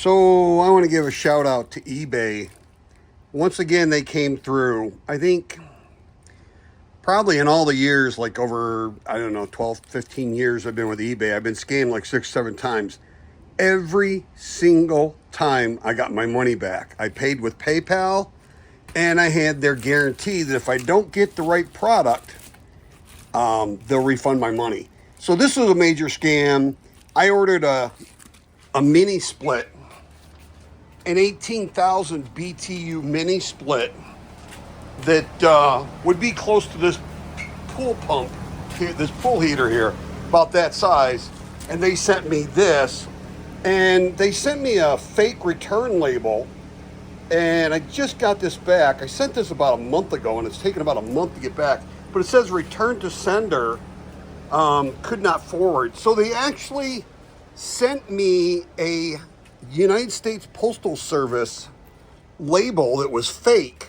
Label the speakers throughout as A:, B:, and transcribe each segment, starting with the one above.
A: So I want to give a shout out to eBay. Once again, they came through. I think probably in all the years, like over, I don't know, 12, 15 years I've been with eBay, I've been scammed like 6, 7 times. Every single time I got my money back. I paid with PayPal and I had their guarantee that if I don't get the right product, they'll refund my money. So this was a major scam. I ordered a mini split, an 18,000 BTU mini split that would be close to this pool pump here, this pool heater here, about that size. And they sent me this, and they sent me a fake return label. And I just got this back. I sent this about a month ago, and it's taken about a month to get back. But it says return to sender, could not forward. So they actually sent me a United States Postal Service label that was fake.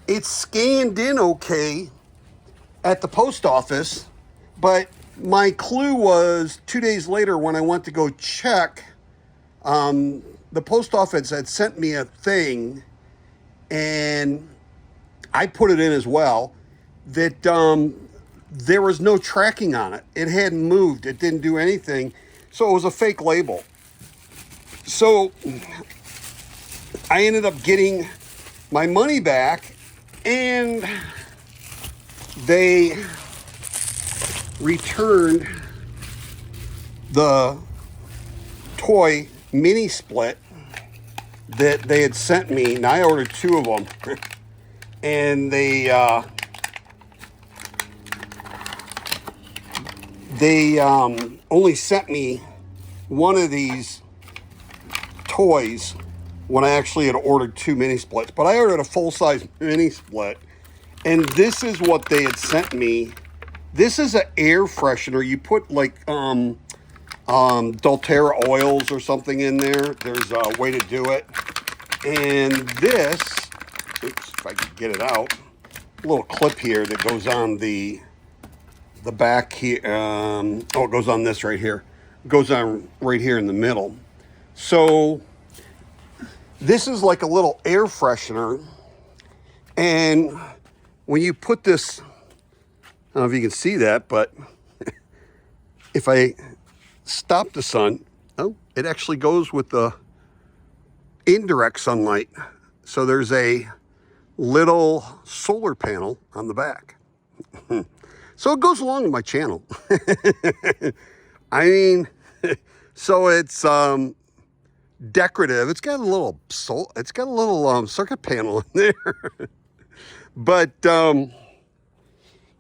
A: It scanned in okay at the post office, but my clue was 2 days later when I went to go check, the post office had sent me a thing, and I put it in as well, that there was no tracking on it. It hadn't moved. It didn't do anything. So it was a fake label. So I ended up getting my money back, and they returned the toy mini split that they had sent me. Now I ordered 2 of them, and they only sent me one of these toys when I actually had ordered 2 mini splits. But I ordered a full-size mini split, and this is what they had sent me. This is an air freshener. You put like doTERRA oils or something in there. There's a way to do it. And this, oops, if I could get it out, a little clip here that goes on the back here. It goes on this right here. It goes on right here in the middle. So this is like a little air freshener. And when you put this, I don't know if you can see that, but if I stop the sun, it actually goes with the indirect sunlight. So there's a little solar panel on the back. So it goes along with my channel. I mean, so it's decorative. It's got a little circuit panel in there. But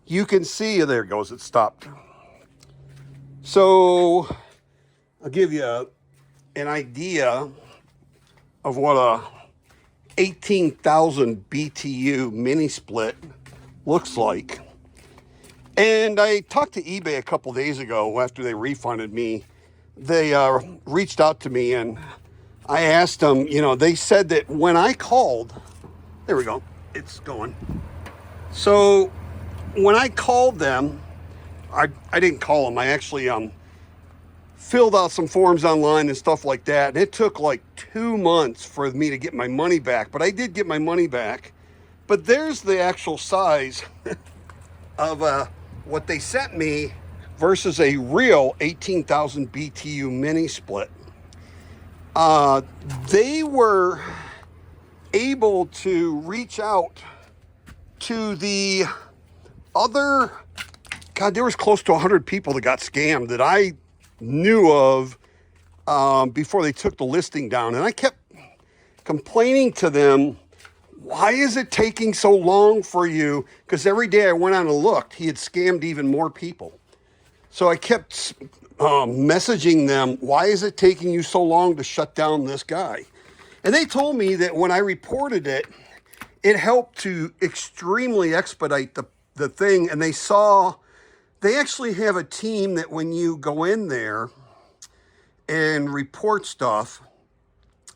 A: you can see, there it goes, it stopped. So I'll give you an idea of what a 18,000 BTU mini split looks like. And I talked to eBay a couple days ago after they refunded me. They reached out to me, and I asked them, they said that when I called, there we go, it's going. So when I called them, I didn't call them. I actually filled out some forms online and stuff like that. And it took like 2 months for me to get my money back. But I did get my money back. But there's the actual size of what they sent me versus a real 18,000 BTU mini split. They were able to reach out to the other, God, there was close to 100 people that got scammed that I knew of before they took the listing down. And I kept complaining to them, why is it taking so long for you? Because every day I went on and looked, he had scammed even more people. So I kept messaging them, why is it taking you so long to shut down this guy? And they told me that when I reported it, it helped to extremely expedite the thing. And they actually have a team that when you go in there and report stuff,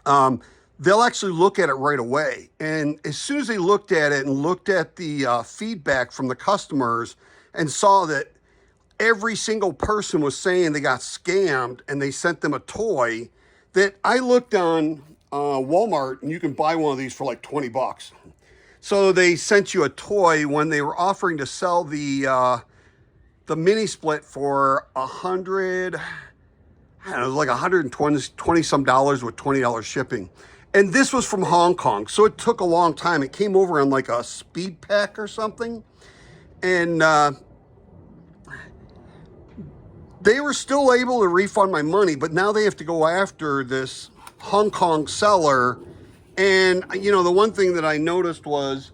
A: they'll actually look at it right away. And as soon as they looked at it and looked at the feedback from the customers and saw that every single person was saying they got scammed and they sent them a toy, that I looked on Walmart, and you can buy one of these for like 20 bucks. So they sent you a toy when they were offering to sell the mini split for $100. I don't know, it was like 120 some dollars with $20 shipping. And this was from Hong Kong, so it took a long time. It came over on like a speed pack or something. And they were still able to refund my money, but now they have to go after this Hong Kong seller. And, you know, the one thing that I noticed was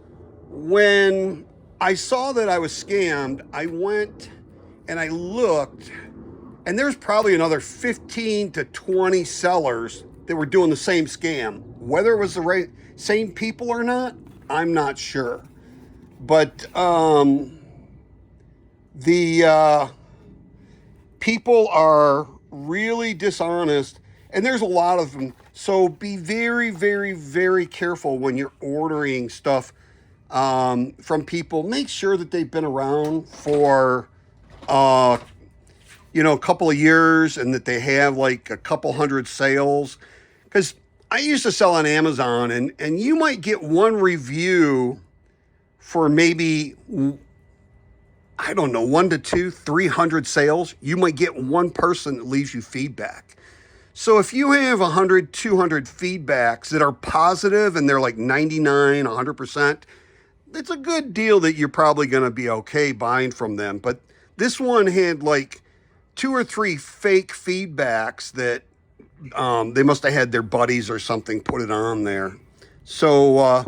A: when I saw that I was scammed, I went and I looked, and there's probably another 15 to 20 sellers that were doing the same scam. Whether it was the same people or not, I'm not sure. But the people are really dishonest, and there's a lot of them. So be very, very, very careful when you're ordering stuff from people. Make sure that they've been around for you know, a couple of years, and that they have like a couple hundred sales. Because I used to sell on Amazon, and you might get one review for maybe, I don't know, 1 to 2, 300 sales. You might get one person that leaves you feedback. So if you have 100, 200 feedbacks that are positive and they're like 99, 100%, it's a good deal that you're probably going to be okay buying from them. But this one had like 2 or 3 fake feedbacks that they must have had their buddies or something put it on there. So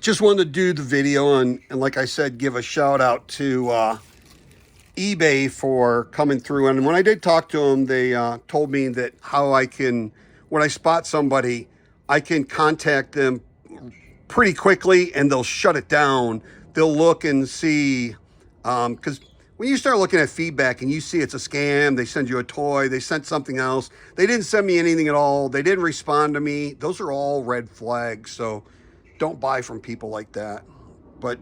A: just wanted to do the video, and like I said, give a shout out to eBay for coming through. And when I did talk to them, they told me that how I can, when I spot somebody, I can contact them pretty quickly and they'll shut it down. They'll look and see, because when you start looking at feedback and you see it's a scam, they send you a toy, they sent something else, they didn't send me anything at all, they didn't respond to me, those are all red flags. So don't buy from people like that. But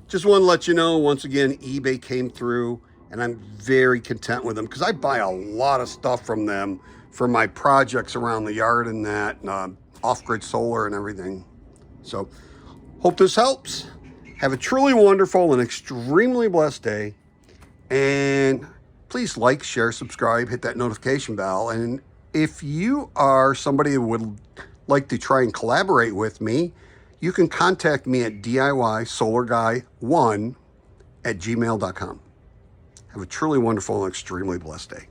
A: just want to let you know, once again, eBay came through, and I'm very content with them because I buy a lot of stuff from them for my projects around the yard and that, off-grid solar and everything. So hope this helps. Have a truly wonderful and extremely blessed day. And please like, share, subscribe, hit that notification bell. And if you are somebody who would like to try and collaborate with me, you can contact me at DIYSolarGuy1@gmail.com. Have a truly wonderful and extremely blessed day.